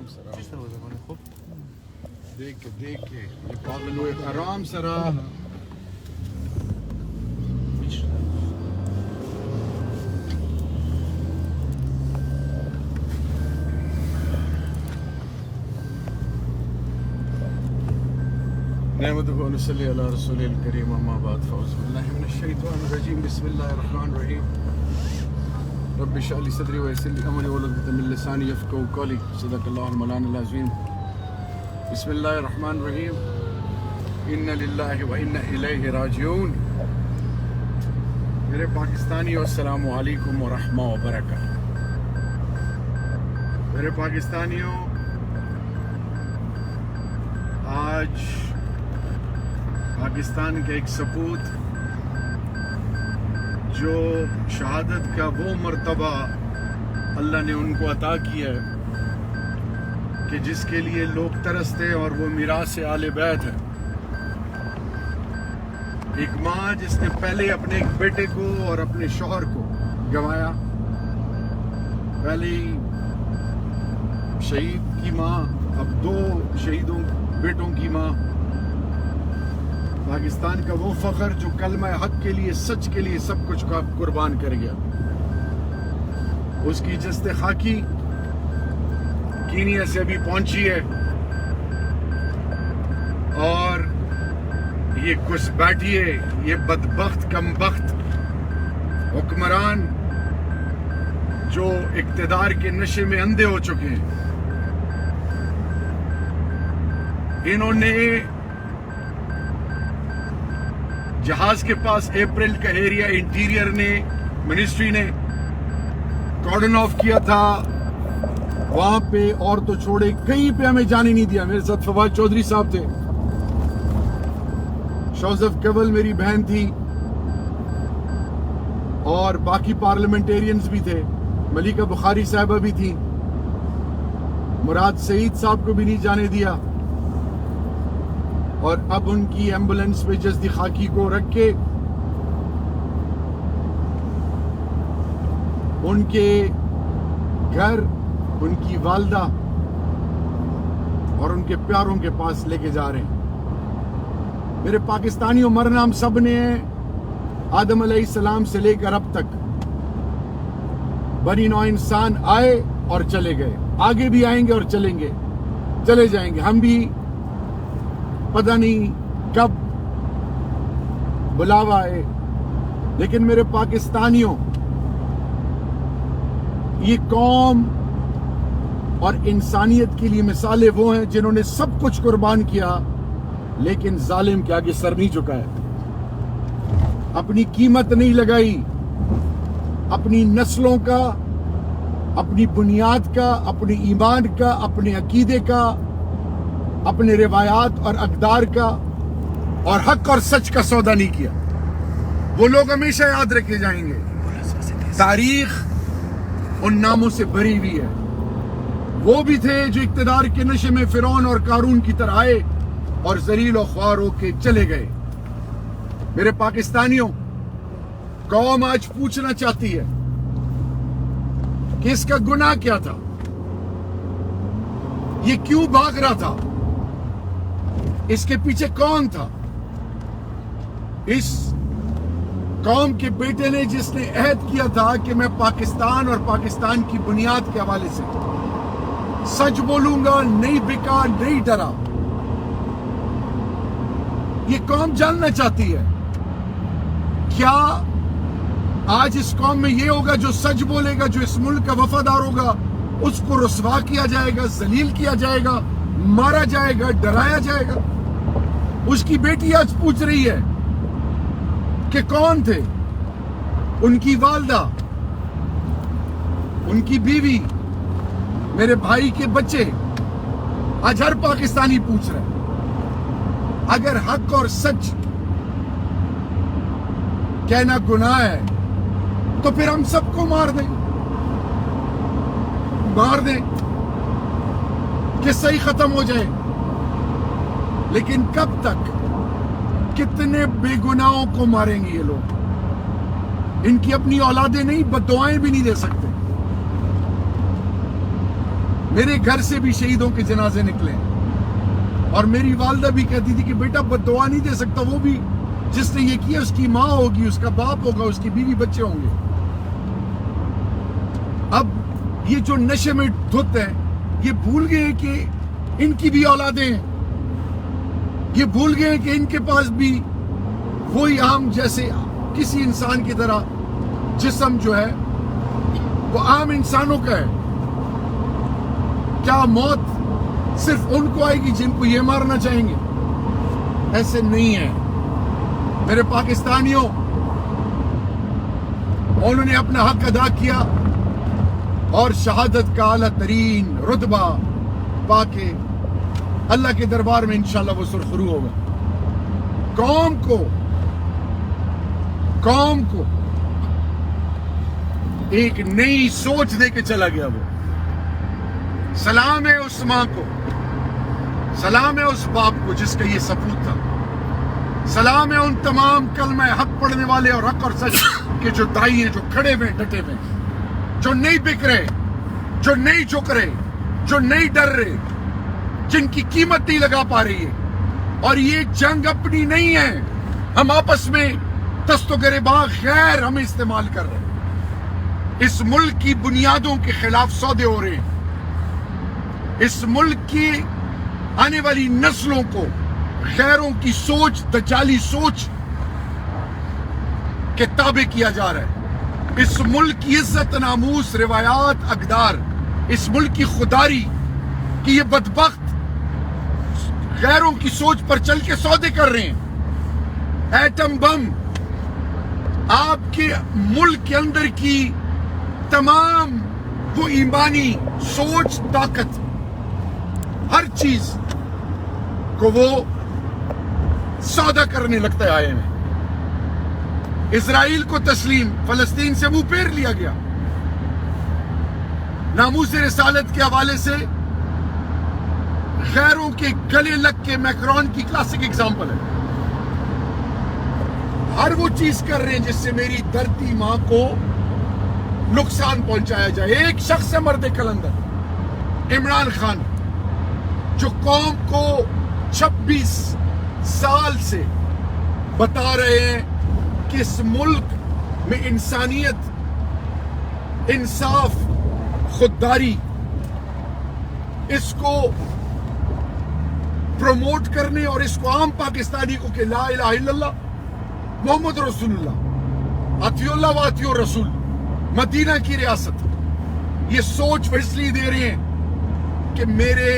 آرام سے دیکھ کے یہ پاگل ہوئے آرام سے رہا نحمده ونصلي على رسوله الكريم اما بعد فاعوذ بالله من الشيطان الرجيم بسم الله الرحمن الرحيم رب اشرح لي صدري ويسر لي امري واحلل عقدة من لساني يفقهوا قولي صدق الله المولانا العظيم بسم الله الرحمن الرحيم انا لله وانا الیہ راجعون میرے پاکستانیوں السلام علیکم ورحمۃ وبرکاتہ میرے پاکستانیوں آج پاکستان کے ایک سپوت جو شہادت کا وہ مرتبہ اللہ نے ان کو عطا کیا ہے کہ جس کے لیے لوگ ترستے اور وہ میراث آل بیت ہے. ایک ماں جس نے پہلے اپنے ایک بیٹے کو اور اپنے شوہر کو گنوایا, پہلے شہید کی ماں, اب 2 شہیدوں بیٹوں کی ماں. پاکستان کا وہ فخر جو کلمہ حق کے لیے, سچ کے لیے سب کچھ کا قربان کر گیا. اس کی جست خاکی کینیا سے ابھی پہنچی ہے اور یہ کچھ بیٹھیے یہ بدبخت کمبخت حکمران جو اقتدار کے نشے میں اندھے ہو چکے ہیں, انہوں نے جہاز کے پاس اپریل کا ایریا انٹیریئر نے منسٹری نے کارڈن آف کیا تھا وہاں پہ, اور تو چھوڑے کہیں پہ ہمیں جانے نہیں دیا. میرے ساتھ فواد چودھری صاحب تھے, شوزف کیول میری بہن تھی اور باقی پارلیمنٹیرینز بھی تھے, ملیکہ بخاری صاحبہ بھی تھی, مراد سعید صاحب کو بھی نہیں جانے دیا. اور اب ان کی ایمبولنس پہ جسدی خاکی کو رکھ کے ان کے گھر ان کی والدہ اور ان کے پیاروں کے پاس لے کے جا رہے ہیں. میرے پاکستانیوں, مرنا ہم سب نے آدم علیہ السلام سے لے کر اب تک. بنی نوع انسان آئے اور چلے گئے, آگے بھی آئیں گے اور چلیں گے, چلے جائیں گے. ہم بھی پتہ نہیں کب بلاوا ہے, لیکن میرے پاکستانیوں, یہ قوم اور انسانیت کے لیے مثالیں وہ ہیں جنہوں نے سب کچھ قربان کیا لیکن ظالم کے آگے سر نہیں جھکایا, اپنی قیمت نہیں لگائی, اپنی نسلوں کا, اپنی بنیاد کا, اپنے ایمان کا, اپنے عقیدے کا, اپنے روایات اور اقدار کا اور حق اور سچ کا سودا نہیں کیا. وہ لوگ ہمیشہ یاد رکھے جائیں گے. تاریخ ان ناموں سے بھری ہوئی ہے. وہ بھی تھے جو اقتدار کے نشے میں فرعون اور قارون کی طرح آئے اور ذلیل و خوار ہو کے چلے گئے. میرے پاکستانیوں, قوم آج پوچھنا چاہتی ہے کہ اس کا گناہ کیا تھا, یہ کیوں بھاگ رہا تھا, اس کے پیچھے کون تھا. اس قوم کے بیٹے نے جس نے عہد کیا تھا کہ میں پاکستان اور پاکستان کی بنیاد کے حوالے سے سچ بولوں گا, نہیں بکا, نہیں ڈرا. یہ قوم جاننا چاہتی ہے کیا آج اس قوم میں یہ ہوگا جو سچ بولے گا, جو اس ملک کا وفادار ہوگا, اس کو رسوا کیا جائے گا, ذلیل کیا جائے گا, مارا جائے گا, ڈرایا جائے گا. اس کی بیٹی آج پوچھ رہی ہے کہ کون تھے ان کی والدہ, ان کی بیوی, میرے بھائی کے بچے. آج ہر پاکستانی پوچھ رہا ہے. اگر حق اور سچ کہنا گناہ ہے تو پھر ہم سب کو مار دیں کہ صحیح ختم ہو جائے. لیکن کب تک, کتنے بے گناہوں کو ماریں گے یہ لوگ. ان کی اپنی اولادیں نہیں, بد دعائیں بھی نہیں دے سکتے. میرے گھر سے بھی شہیدوں کے جنازے نکلے اور میری والدہ بھی کہتی تھی کہ بیٹا بد دعا نہیں دے سکتا، وہ بھی جس نے یہ کیا اس کی ماں ہوگی، اس کا باپ ہوگا، اس کی بیوی بچے ہوں گے۔ اب یہ جو نشے میں دھت ہے، یہ بھول گئے کہ ان کی بھی اولادیں ہیں، یہ بھول گئے کہ ان کے پاس بھی وہی عام جیسے کسی انسان کی طرح جسم جو ہے وہ عام انسانوں کا ہے۔ کیا موت صرف ان کو آئے گی جن کو یہ مارنا چاہیں گے؟ ایسے نہیں ہے میرے پاکستانیوں، انہوں نے اپنا حق ادا کیا اور شہادت کا اعلیٰ ترین رتبہ پا کے اللہ کے دربار میں انشاءاللہ وہ سرخرو ہوگا۔ قوم کو ایک نئی سوچ دے کے چلا گیا وہ۔ سلام ہے اس ماں کو، سلام ہے اس باپ کو جس کا یہ سپوت تھا، سلام ہے ان تمام کلمہ حق پڑھنے والے اور حق اور سچ کے جو دائی ہیں، جو کھڑے ہوئے ڈٹے ہوئے، جو نہیں بک رہے، جو نہیں جھک رہے، جو نہیں ڈر رہے، جن کی قیمت نہیں لگا پا رہی ہے۔ اور یہ جنگ اپنی نہیں ہے، ہم آپس میں دست و گریباں غیر ہم استعمال کر رہے ہیں۔ اس ملک کی بنیادوں کے خلاف سودے ہو رہے ہیں، اس ملک کی آنے والی نسلوں کو غیروں کی سوچ، دجالی سوچ کے تابع کیا جا رہا ہے۔ اس ملک کی عزت، ناموس، روایات، اقدار، اس ملک کی خودداری کہ یہ بدبخت غیروں کی سوچ پر چل کے سودے کر رہے ہیں۔ ایٹم بم آپ کے ملک کے اندر کی تمام وہ ایمانی سوچ، طاقت، ہر چیز کو وہ سودا کرنے لگتا ہے۔ آئے میں اسرائیل کو تسلیم، فلسطین سے منہ پھیر لیا گیا۔ ناموس رسالت کے حوالے سے غیروں کے گلے لگ کے میکرون کی کلاسک اگزامپل ہے۔ ہر وہ چیز کر رہے ہیں جس سے میری دھرتی ماں کو نقصان پہنچایا جائے۔ ایک شخص ہے مرد کلندر، عمران خان، جو قوم کو 26 سال سے بتا رہے ہیں کہ اس ملک میں انسانیت، انصاف، خودداری، اس کو پروموٹ کرنے اور اس کو عام پاکستانی کو کہ لا الہ الا اللہ محمد رسول اللہ، اطیعوا اللہ و اطیعوا الرسول، مدینہ کی ریاست، یہ سوچ وہ اس لیے دے رہے ہیں کہ میرے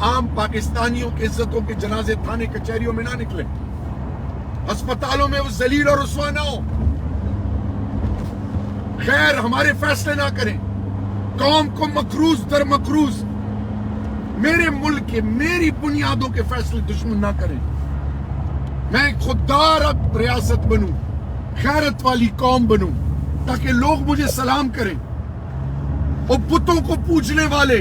عام پاکستانیوں کے عزتوں کے جنازے تھانے کچہریوں میں نہ نکلیں، ہسپتالوں میں وہ ذلیل اور رسوا نہ ہو، غیر ہمارے فیصلے نہ کریں، قوم کو مکروز در مکروز میرے ملک کے، میری بنیادوں کے فیصلے دشمن نہ کریں۔ میں خوددار اب ریاست بنوں، غیرت والی قوم بنوں، تاکہ لوگ مجھے سلام کریں۔ اور بتوں کو پوجنے والے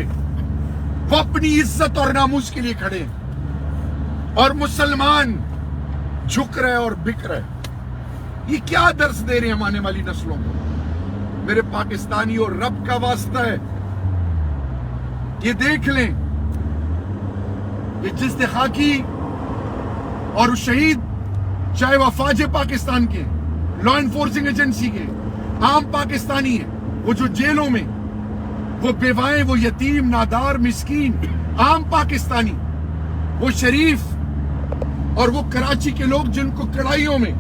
وہ اپنی عزت اور ناموس کے لیے کھڑے ہیں، اور مسلمان جھک رہے اور بک رہے۔ یہ کیا درس دے رہے ہیں ہم آنے والی نسلوں کو؟ میرے پاکستانیوں، رب کا واسطہ ہے، یہ دیکھ لیں کہ جس نے خاکی اور شہید، چاہے وہ فوج پاکستان کے، لا انفورسنگ ایجنسی کے، عام پاکستانی ہیں، وہ جو جیلوں میں، وہ بیوائیں، وہ یتیم، نادار، مسکین، عام پاکستانی، وہ شریف، اور وہ کراچی کے لوگ جن کو کڑائیوں میں،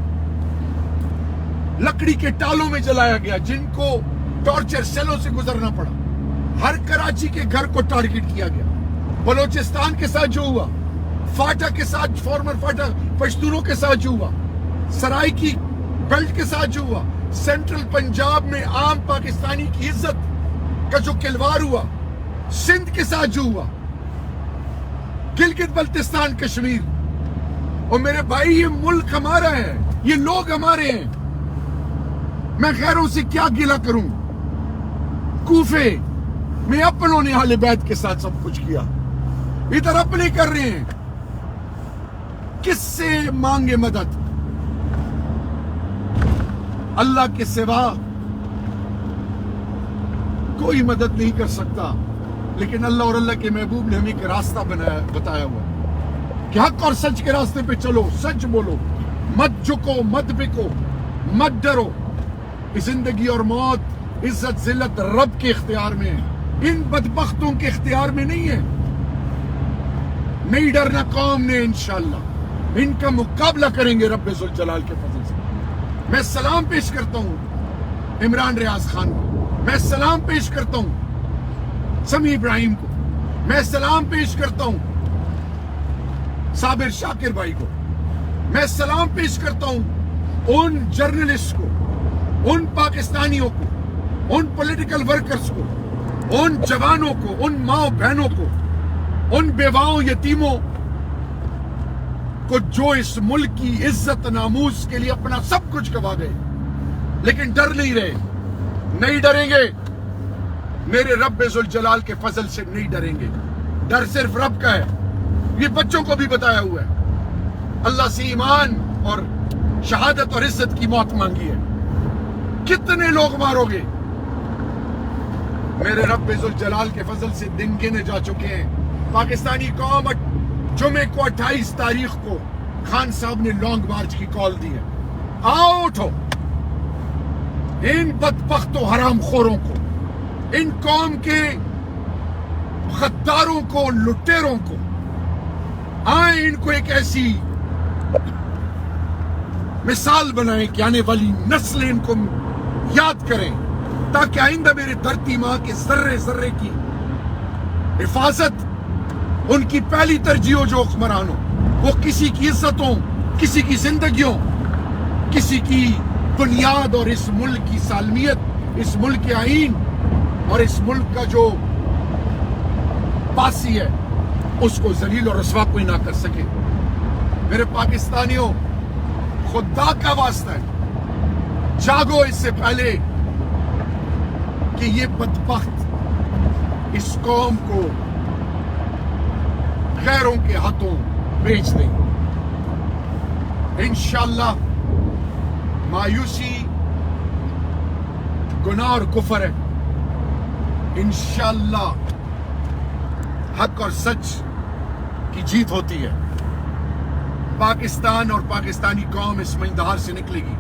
لکڑی کے ٹالوں میں جلایا گیا، جن کو ٹارچر سیلوں سے گزرنا پڑا، ہر کراچی کے گھر کو ٹارگٹ کیا گیا۔ بلوچستان کے ساتھ جو ہوا، فاٹا کے ساتھ، فارمر فاٹا پشتونوں کے ساتھ جو ہوا، سرائی کی بیلٹ کے ساتھ جو ہوا، سینٹرل پنجاب میں عام پاکستانی کی عزت کا جو کلوار ہوا، سندھ کے ساتھ جو ہوا، گلگت بلتستان، کشمیر، اور میرے بھائی یہ ملک ہمارا ہے، یہ لوگ ہمارے ہیں، میں غیروں سے کیا گلہ کروں؟ کوفے میں اپنوں نے اہل بیت کے ساتھ سب کچھ کیا، ادھر اپنے کر رہے ہیں، کس سے مانگے مدد؟ اللہ کے سوا کوئی مدد نہیں کر سکتا۔ لیکن اللہ اور اللہ کے محبوب نے ہمیں ایک راستہ بتایا ہوا ہے کہ حق اور سچ کے راستے پہ چلو، سچ بولو، مت جھکو، مت بکو، مت ڈرو۔ زندگی اور موت، عزت ذلت رب کے اختیار میں ہے، ان بدبختوں کے اختیار میں نہیں ہے۔ نہیں ڈرنا قوم نے، انشاءاللہ ان کا مقابلہ کریں گے رب ذوالجلال کے فضل سے۔ میں سلام پیش کرتا ہوں عمران ریاض خان کو، میں سلام پیش کرتا ہوں سمیع ابراہیم کو، میں سلام پیش کرتا ہوں صابر شاکر بھائی کو، میں سلام پیش کرتا ہوں ان جرنلسٹ کو، ان پاکستانیوں کو، ان پولیٹیکل ورکرز کو، ان جوانوں کو، ان ماں بہنوں کو، ان بیواؤں یتیموں کو جو اس ملک کی عزت ناموس کے لیے اپنا سب کچھ گوا گئے لیکن ڈر نہیں رہے۔ نہیں ڈریں گے، میرے رب ذوالجلال کے فضل سے نہیں ڈریں گے۔ ڈر صرف رب کا ہے، یہ بچوں کو بھی بتایا ہوا ہے۔ اللہ سے ایمان اور شہادت اور عزت کی موت مانگی ہے، کتنے لوگ مارو گے؟ میرے رب ذوالجلال کے فضل سے دن گنے جا چکے ہیں۔ پاکستانی قوم جمعے کو 28 تاریخ کو خان صاحب نے لانگ مارچ کی کال دی ہے۔ آؤ اٹھو، ان بدبخت و حرام خوروں کو، ان قوم کے غداروں کو، لٹیروں کو، آئیں ان کو ایک ایسی مثال بنائیں کہ آنے والی نسلیں ان کو یاد کریں، تاکہ آئندہ میرے دھرتی ماں کے ذرے ذرے کی حفاظت ان کی پہلی ترجیح ہو۔ جو حکمران ہو وہ کسی کی عزتوں، کسی کی زندگیوں، کسی کی بنیاد اور اس ملک کی سالمیت، اس ملک کے آئین اور اس ملک کا جو باسی ہے اس کو ذلیل اور رسوا کوئی نہ کر سکے۔ میرے پاکستانیوں، خدا کا واسطہ ہے، جاگو اس سے پہلے کہ یہ بدبخت اس قوم کو غیروں کے ہاتھوں بیچ دیں۔ انشاءاللہ مایوسی گناہ اور کفر ہے، انشاءاللہ حق اور سچ کی جیت ہوتی ہے۔ پاکستان اور پاکستانی قوم اس مجدہار سے نکلے گی،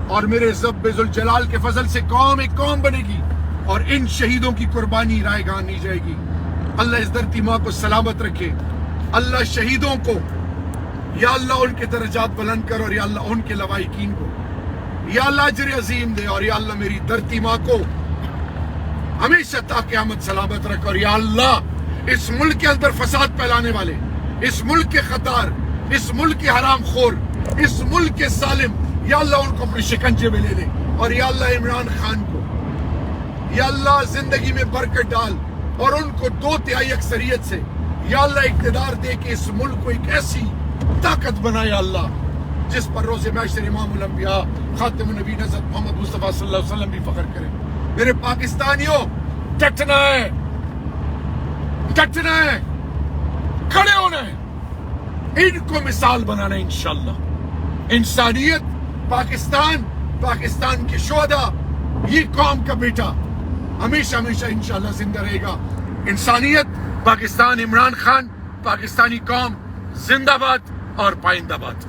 اور میرے رب ذوالجلال کے فضل سے قوم ایک قوم بنے گی، اور ان شہیدوں کی قربانی رائے گاہ نہیں جائے گی۔ اللہ اس دھرتی ماں کو سلامت رکھے، اللہ شہیدوں کو یا اللہ ان کے درجات بلند کر، اور یا اللہ ان کے لواحقین کو یا اللہ اجر عظیم دے، اور یا اللہ میری دھرتی ماں کو ہمیشہ تا قیامت سلامت رکھ، اور یا اللہ اس ملک کے اندر فساد پھیلانے والے، اس ملک کے خطار، اس ملک کے حرام خور، اس ملک کے ظالم، یا اللہ ان کو اپنے شکنجے میں لے لے، اور یا اللہ عمران خان کو یا اللہ زندگی میں برکت ڈال، اور ان کو 2/3 اکثریت سے یا اللہ اقتدار دے کہ اس ملک کو ایک ایسی طاقت بنائے یا اللہ جس پر روز محشر امام الانبیاء خاتم النبی حضرت محمد مصطفیٰ صلی اللہ علیہ وسلم بھی فخر کرے۔ میرے پاکستانیوں، ڈٹنا ہے، ڈٹنا ہے، کھڑے ہونا ہے، ان کو مثال بنانا ہے انشاءاللہ۔ انسانیت، پاکستان کے شہداء، یہ قوم کا بیٹا ہمیشہ ہمیشہ انشاءاللہ زندہ رہے گا۔ انسانیت، پاکستان، عمران خان، پاکستانی قوم زندہ باد اور پائندہ باد۔